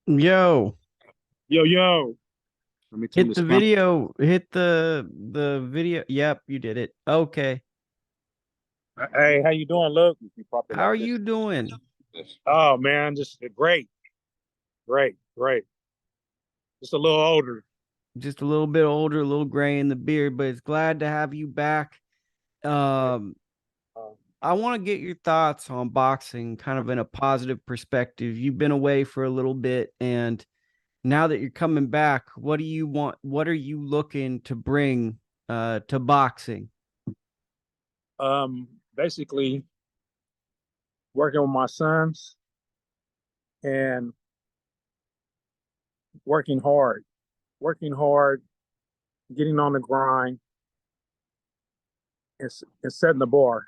Yo, Yo, yo. Let me turn hit this the phone. video. Hit the video. Yep, you did it. Okay. Hey, how you doing, Luke? You properly How are like you this. doing? Oh man, just great, great, great. Just a little older. Just a little bit older, a little gray in the beard, but it's glad to have you back. Yeah. Um, Um, I want to get your thoughts on boxing, kind of in a positive perspective. You've been away for a little bit, and now that you're coming back, what do you want? What are you looking to bring to boxing? Basically working with my sons and working hard, getting on the grind, and setting the bar,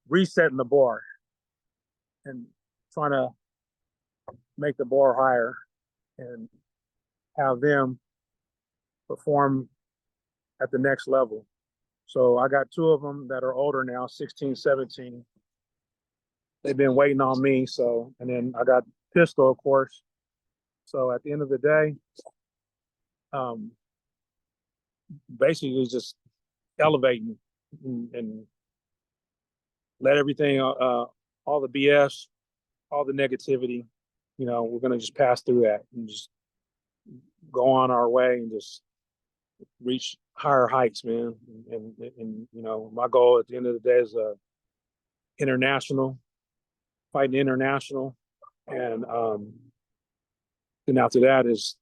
resetting the bar, and trying to make the bar higher and have them perform at the next level. So I got two of them that are older now, 16, 17. They've been waiting on me. So, and then I got Pistol, of course. So at the end of the day, um, basically just elevating and let everything, all the BS, all the negativity, we're going to just pass through that and just go on our way and just reach higher heights, man. My goal at the end of the day is international, fighting international. And then after that is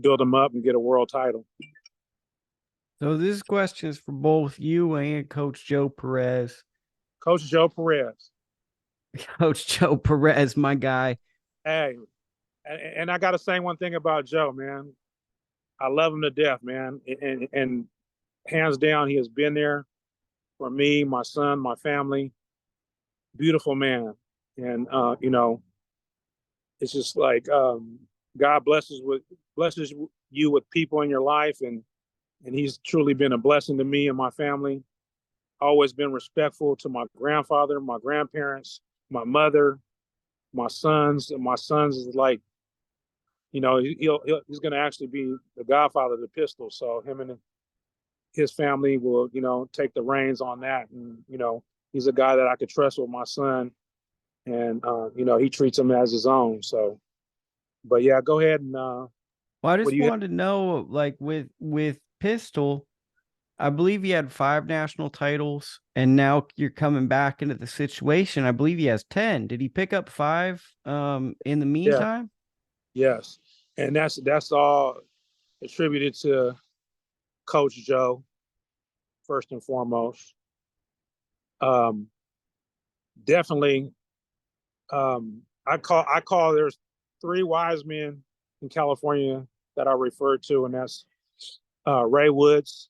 build them up and get a world title. So this question is for both you and Coach Joe Perez. Coach Joe Perez. Coach Joe Perez, my guy. Hey, and I got to say one thing about Joe, man. I love him to death, man. And hands down, he has been there for me, my son, my family. Beautiful man. And, it's just like God blesses you with people in your life. And he's truly been a blessing to me and my family. Always been respectful to my grandfather, my grandparents, my mother, my sons. And my sons is like, he's going to actually be the godfather of the pistol. So him and his family will, take the reins on that. And, he's a guy that I could trust with my son. And, he treats him as his own. So, but yeah, go ahead and Well, I what do just you have? wanted to know, like with Pistol, I believe he had 5 national titles, and now you're coming back into the situation. I believe he has 10. Did he pick up five in the Yeah, meantime? yes. And that's all attributed to Coach Joe, first and foremost. Um, Definitely I call there's three wise men in California that I refer to, and that's Ray Woods,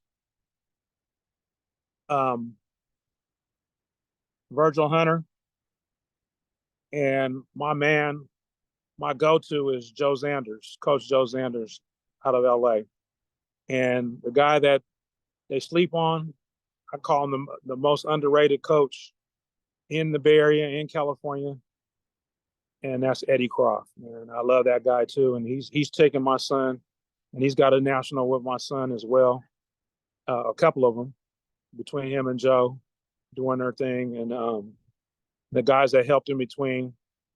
um, Virgil Hunter, and my man, my go-to is Joe Zanders, Coach Joe Zanders out of LA. And the guy that they sleep on, I call him the most underrated coach in the Bay Area in California, and that's Eddie Croft. And I love that guy too. And he's taken my son, and he's got a national with my son as well. A couple of them between him and Joe doing their thing, and the guys that helped in between,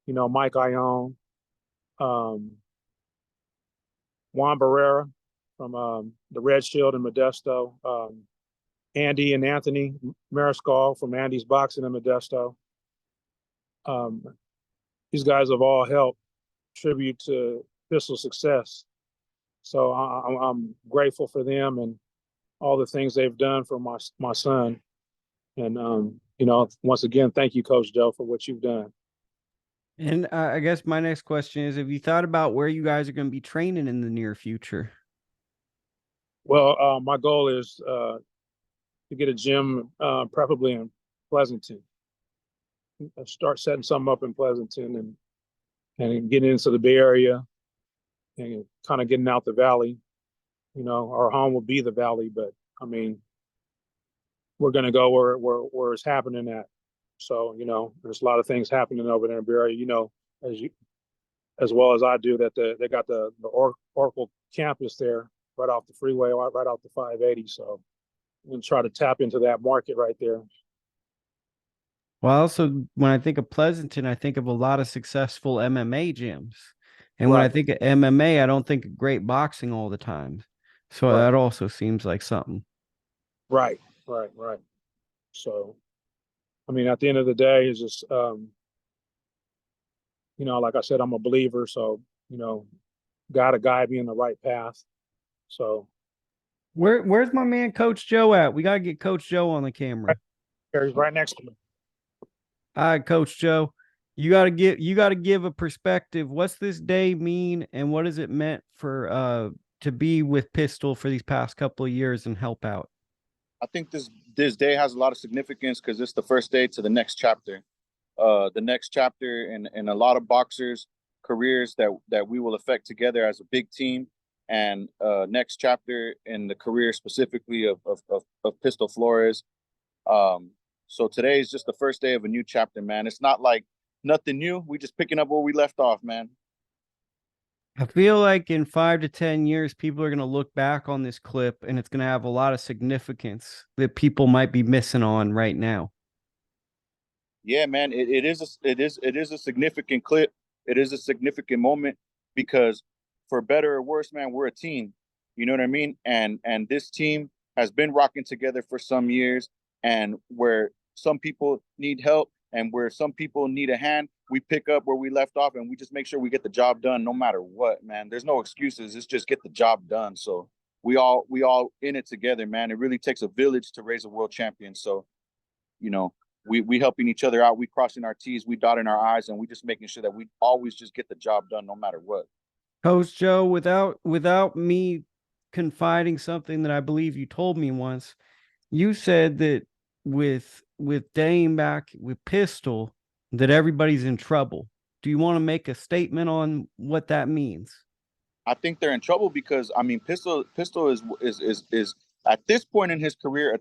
Mike Ione, um, Juan Barrera from the Red Shield in Modesto, Andy and Anthony Mariscal from Andy's Boxing in Modesto. Um, these guys have all helped tribute to Pistol success. So I'm grateful for them and all the things they've done for my son. And once again, thank you, Coach Joe, for what you've done. And I guess my next question is: have you thought about where you guys are going to be training in the near future? Well, my goal is to get a gym, preferably in Pleasanton. Start setting something up in Pleasanton and getting into the Bay Area and kind of getting out the valley. Our home will be the valley, but I mean, we're going to go where it's happening at. So, there's a lot of things happening over there in Bay Area. As you as well as I do. That they got the Oracle campus there right off the freeway, right off the 580. So I'm gonna try to tap into that market right there. Well, also when I think of Pleasanton, I think of a lot of successful MMA gyms. And when I Right, think of MMA, I don't think of great boxing all the time. So right, that also seems like something. right, right. So I mean, at the end of the day, it's just like I said, I'm a believer. So got to guide me in the right path. So Where's my man Coach Joe at? We gotta get Coach Joe on the camera. he's right next to me. All right, Coach Joe. You gotta give a perspective. What's this day mean and what has it meant for to be with Pistol for these past couple of years and help out? I think this day has a lot of significance because it's the first day to the next chapter. The next chapter in a lot of boxers' careers that we will affect together as a big team, and next chapter in the career specifically of Pistol Flores. Um, so today is just the first day of a new chapter, man. It's not like nothing new. We just picking up where we left off, man. I feel like in 5 to 10 years, people are going to look back on this clip and it's going to have a lot of significance that people might be missing on right now. Yeah, man, it is a significant clip. It is a significant moment because for better or worse, man, we're a team. You know what I mean? And this team has been rocking together for some years, and where some people need help and where some people need a hand, we pick up where we left off and we just make sure we get the job done no matter what, man. There's no excuses. It's just get the job done. So we all in it together, man. It really takes a village to raise a world champion. So, you know, we helping each other out. We crossing our T's, we dotting our I's, and we just making sure that we always just get the job done no matter what. Coach Joe, without me confiding something that I believe you told me once, you said that with Dame back with Pistol, that everybody's in trouble. Do you want to make a statement on what that means? I think they're in trouble because I mean, Pistol is at this point in his career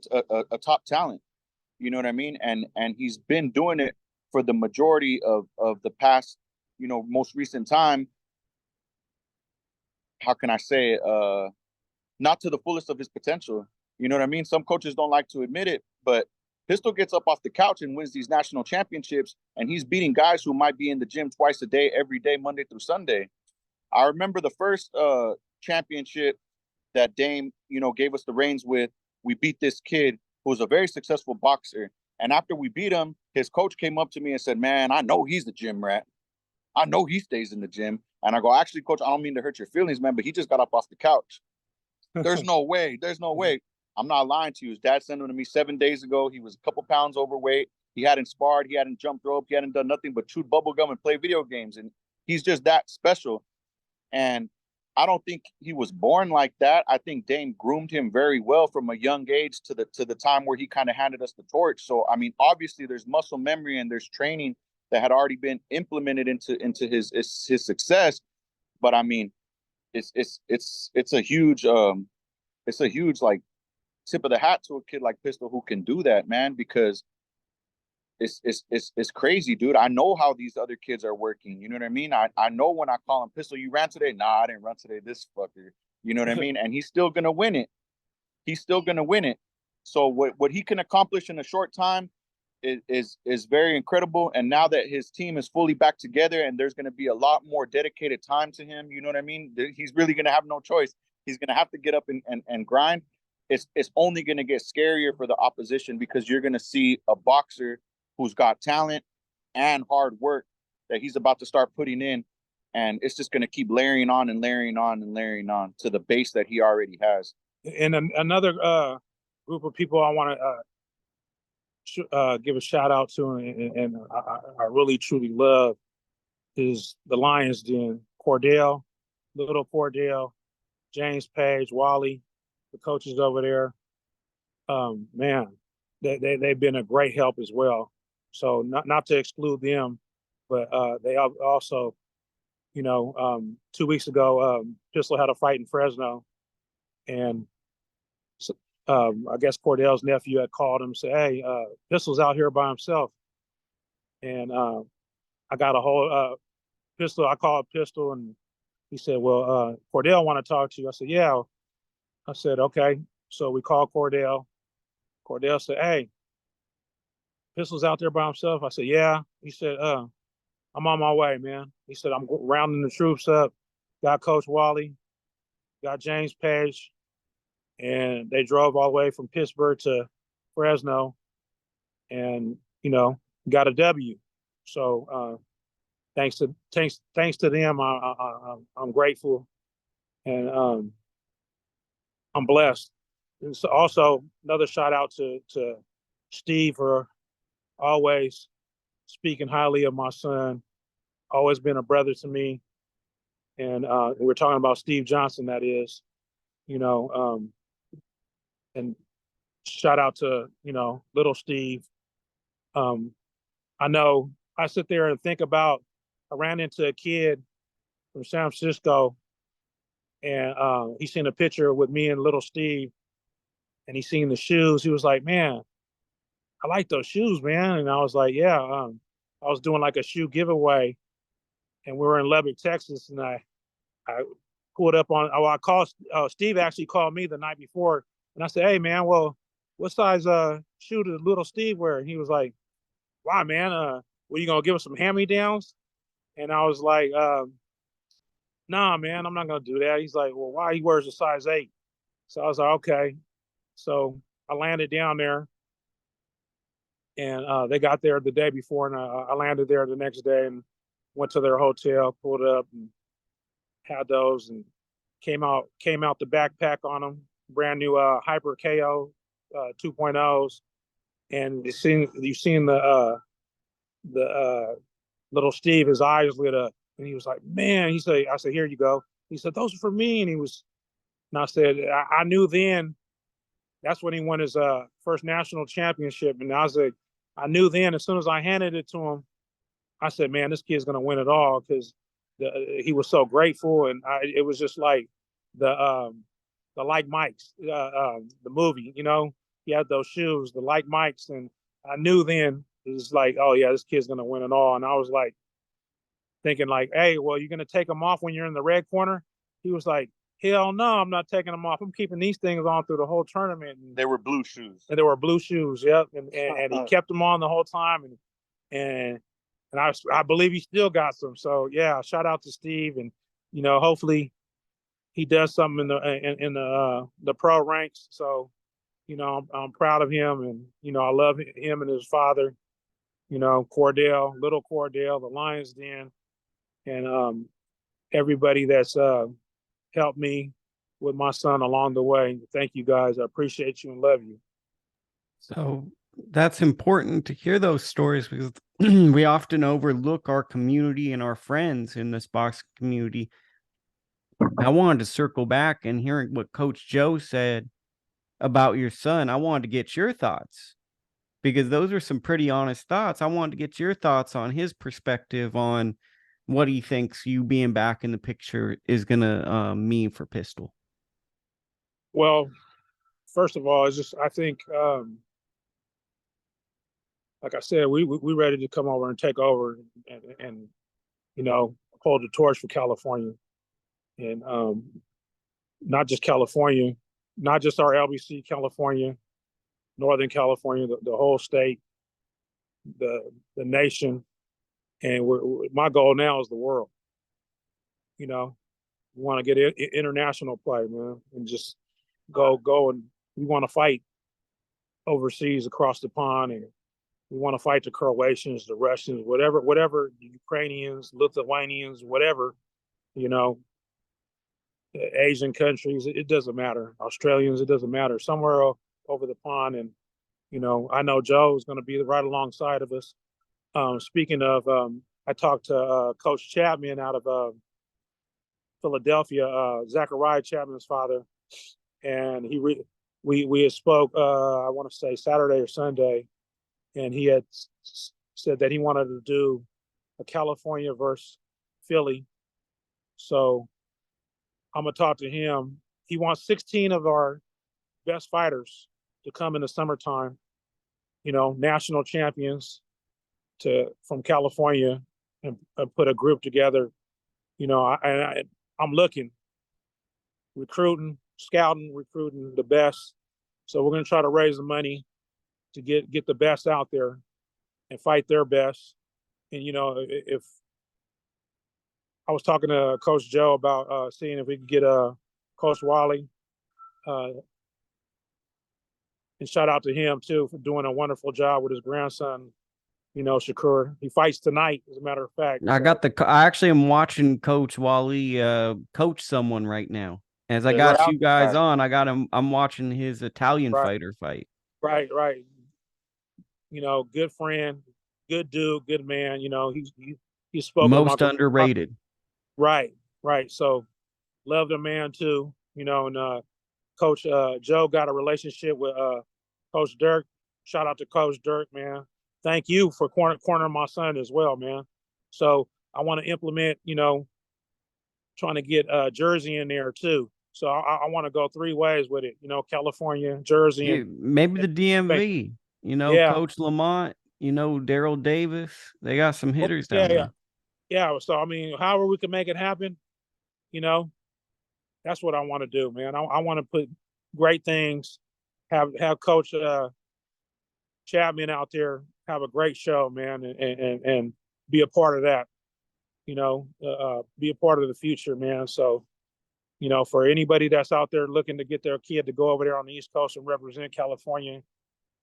a top talent. You know what I mean? And he's been doing it for the majority of the past, most recent time. How can I say it? Not to the fullest of his potential. You know what I mean? Some coaches don't like to admit it, but Pistol gets up off the couch and wins these national championships, and he's beating guys who might be in the gym twice a day, every day, Monday through Sunday. I remember the first championship that Dame, gave us the reins with. We beat this kid who was a very successful boxer. And after we beat him, his coach came up to me and said, "Man, I know he's the gym rat. I know he stays in the gym." And I go, "Actually, coach, I don't mean to hurt your feelings, man, but he just got up off the couch." There's no way. There's no way. I'm not lying to you. His dad sent him to me 7 days ago. He was a couple pounds overweight. He hadn't sparred. He hadn't jumped rope. He hadn't done nothing but chewed bubble gum and play video games. And he's just that special. And I don't think he was born like that. I think Dame groomed him very well from a young age to the time where he kind of handed us the torch. So I mean, obviously there's muscle memory and there's training that had already been implemented into his success. But I mean, it's a huge like tip of the hat to a kid like Pistol who can do that, man, because it's crazy, dude. I know how these other kids are working. You know what I mean? I know when I call him, "Pistol, you ran today?" "Nah, I didn't run today." "This fucker." You know what I mean? And he's still gonna win it. He's still gonna win it. So what he can accomplish in a short time is very incredible. And now that his team is fully back together and there's gonna be a lot more dedicated time to him, you know what I mean? He's really gonna have no choice. He's gonna have to get up and grind. It's only gonna get scarier for the opposition because you're gonna see a boxer who's got talent and hard work that he's about to start putting in. And it's just going to keep layering on and layering on and layering on to the base that he already has. And another group of people I want to give a shout out to, and I really truly love, is the Lions Den. Cordell, little Cordell, James Page, Wally, the coaches over there. Man, they've been a great help as well. So not to exclude them, but they also, 2 weeks ago, Pistol had a fight in Fresno, and I guess Cordell's nephew had called him and said, "Hey, Pistol's out here by himself," and I got a whole Pistol, I called Pistol, and he said, well, Cordell want to talk to you. I said, yeah. I said, okay. So we called Cordell. Cordell said, hey, Pistol's out there by himself. I said, yeah. He said, I'm on my way, man. He said, I'm rounding the troops up. Got Coach Wally, got James Page, and they drove all the way from Pittsburgh to Fresno, and got a W. So thanks to them, I'm grateful, and I'm blessed. And so also another shout out to Steve for always speaking highly of my son. Always been a brother to me, and we're talking about Steve Johnson, that is, and shout out to little Steve. I know I sit there and think about, I ran into a kid from San Francisco, and he seen a picture with me and little Steve, and he seen the shoes. He was like, man, I like those shoes, man. And I was like, yeah. I was doing like a shoe giveaway, and we were in Lubbock, Texas, and I pulled up on. I called. Steve actually called me the night before, and I said, hey, man, well, what size shoe did little Steve wear? And he was like, why, man? Were you gonna give us some hand-me-downs? And I was like, nah, man, I'm not gonna do that. He's like, well, why? He wears a size 8. So I was like, okay. So I landed down there, and they got there the day before, and I landed there the next day and went to their hotel, pulled up, and had those, and came out the backpack on them, brand new Hyper KO 2.0s, and you've seen the little Steve, his eyes lit up, and he was like, man, I said, here you go. He said, those are for me, and I said, I knew then. That's when he won his first national championship, and I knew then, as soon as I handed it to him, I said, man, this kid's gonna win it all, because he was so grateful, and it was just like the Like Mike's, the movie, he had those shoes, the Like Mike's, and I knew then it was like, oh yeah, this kid's gonna win it all, and I was like thinking like, hey, well, you're gonna take them off when you're in the red corner? He was like, hell no, I'm not taking them off. I'm keeping these things on through the whole tournament. And they were blue shoes. And they were blue shoes, yep. And he kept them on the whole time, and I believe he still got some. So yeah, shout out to Steve, and hopefully he does something in the pro ranks. So I'm proud of him, and I love him and his father. Cordell, little Cordell, the Lions Den, and everybody that's helped me with my son along the way. Thank you, guys. I appreciate you and love you. So that's important to hear those stories, because we often overlook our community and our friends in this boxing community. I wanted to circle back, and hearing what Coach Joe said about your son, I wanted to get your thoughts, because those are some pretty honest thoughts. I wanted to get your thoughts on his perspective on what he thinks you being back in the picture is going to mean for Pistol. Well, first of all, I think, like I said, we ready to come over and take over and hold the torch for California, and not just California, not just our LBC California, Northern California, the whole state, the nation, and my goal now is the world. We want to get international play, man, and just go, and we want to fight overseas across the pond, and we want to fight the Croatians, the Russians, whatever, the Ukrainians, Lithuanians, whatever, Asian countries, it doesn't matter. Australians, it doesn't matter. Somewhere over the pond, and I know Joe is going to be right alongside of us. Speaking of, I talked to Coach Chapman out of Philadelphia, Zachariah Chapman's father, and we had spoke. I want to say Saturday or Sunday, and he had said that he wanted to do a California versus Philly. So I'm gonna talk to him. He wants 16 of our best fighters to come in the summertime. National champions from California, and put a group together. You know, I'm looking, recruiting, scouting, recruiting the best. So we're going to try to raise the money to get the best out there and fight their best. And you know, if I was talking to Coach Joe about seeing if we could get Coach Wally, and shout out to him too for doing a wonderful job with his grandson. You know, Shakur. He fights tonight, as a matter of fact. I actually am watching Coach Wally coach someone right now. As I got you guys on, I'm watching his Italian fighter fight. Right. You know, good friend, good dude, good man. You know, he's spoken most underrated. Right. So love the man too. You know, and Coach Joe got a relationship with Coach Dirk. Shout out to Coach Dirk, man. Thank you for cornering my son as well, man. So I want to implement, you know, trying to get Jersey in there too. So I want to go 3 ways with it. You know, California, Jersey, and maybe the DMV. You know, Coach Lamont. You know, Daryl Davis. They got some hitters down there. Yeah. So I mean, however we can make it happen, you know, that's what I want to do, man. I want to put great things. Have Coach Chapman out there have a great show, man, and be a part of that. You know, be a part of the future, man. So, you know, for anybody that's out there looking to get their kid to go over there on the East Coast and represent California,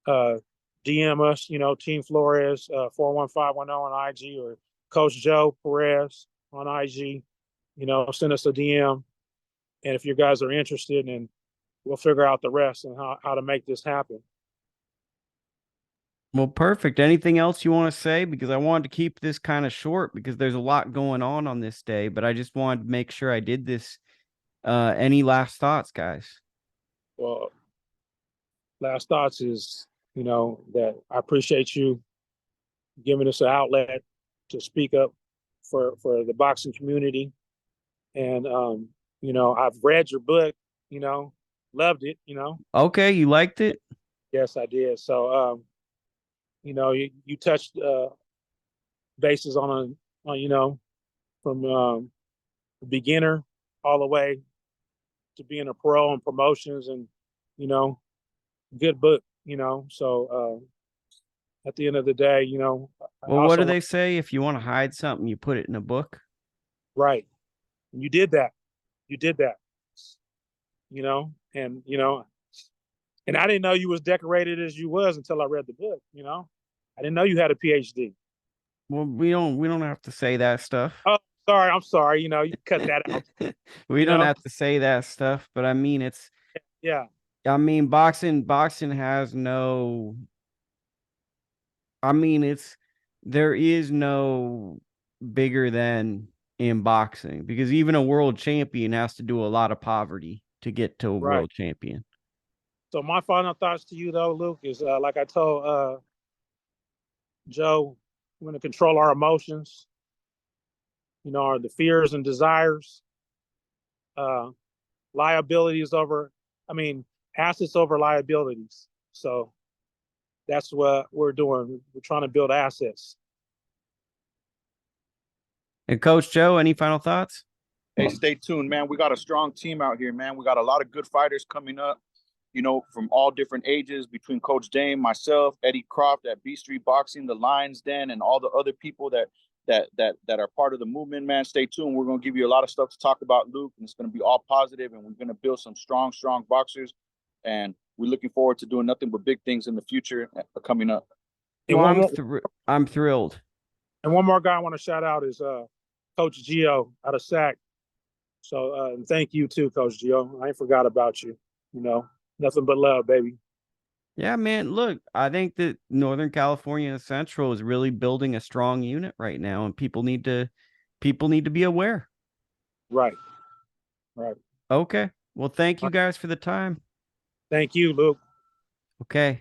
DM us, you know, Team Flores, 41510 on IG, or Coach Joe Perez on IG. You know, send us a DM. And if you guys are interested, and we'll figure out the rest and how to make this happen. Well, perfect. Anything else you want to say? Because I wanted to keep this kind of short because there's a lot going on this day, but I just wanted to make sure I did this. Any last thoughts, guys? Well, last thoughts is, you know, that I appreciate you giving us an outlet to speak up for the boxing community. And, you know, I've read your book, you know, loved it, you know. Okay, you liked it? Yes, I did. So, you know, you touched bases on you know, from beginner all the way to being a pro and promotions, and, you know, good book, you know. So at the end of the day, you know. Well, what do they say? If you want to hide something, you put it in a book. Right. And you did that. You know, and, you know, and I didn't know you was decorated as you was until I read the book, you know. I didn't know you had a PhD. Well, we don't have to say that stuff. Oh, sorry. I'm sorry. You know, you cut that out. We don't have to say that stuff, but I mean, yeah. I mean, boxing has no, I mean, there is no bigger than in boxing, because even a world champion has to do a lot of poverty to get to a world champion. So my final thoughts to you, though, Luke, is like I told Joe, we're going to control our emotions, you know, the fears and desires, liabilities over, assets over liabilities. So that's what we're doing. We're trying to build assets. And Coach Joe, any final thoughts? Hey, stay tuned, man. We got a strong team out here, man. We got a lot of good fighters coming up, you know, from all different ages, between Coach Dame, myself, Eddie Croft at B Street Boxing, the Lions Den, and all the other people that are part of the movement, man. Stay tuned. We're going to give you a lot of stuff to talk about, Luke, and it's going to be all positive, and we're going to build some strong boxers, and we're looking forward to doing nothing but big things in the future coming up. Well, I'm thrilled. And one more guy I want to shout out is Coach Gio out of SAC. So thank you too, Coach Gio. I ain't forgot about you. You know, nothing but love, baby. Yeah, man. Look, I think that Northern California Central is really building a strong unit right now, and people need to be aware. Right. Okay. Well, thank you guys for the time. Thank you, Luke. Okay.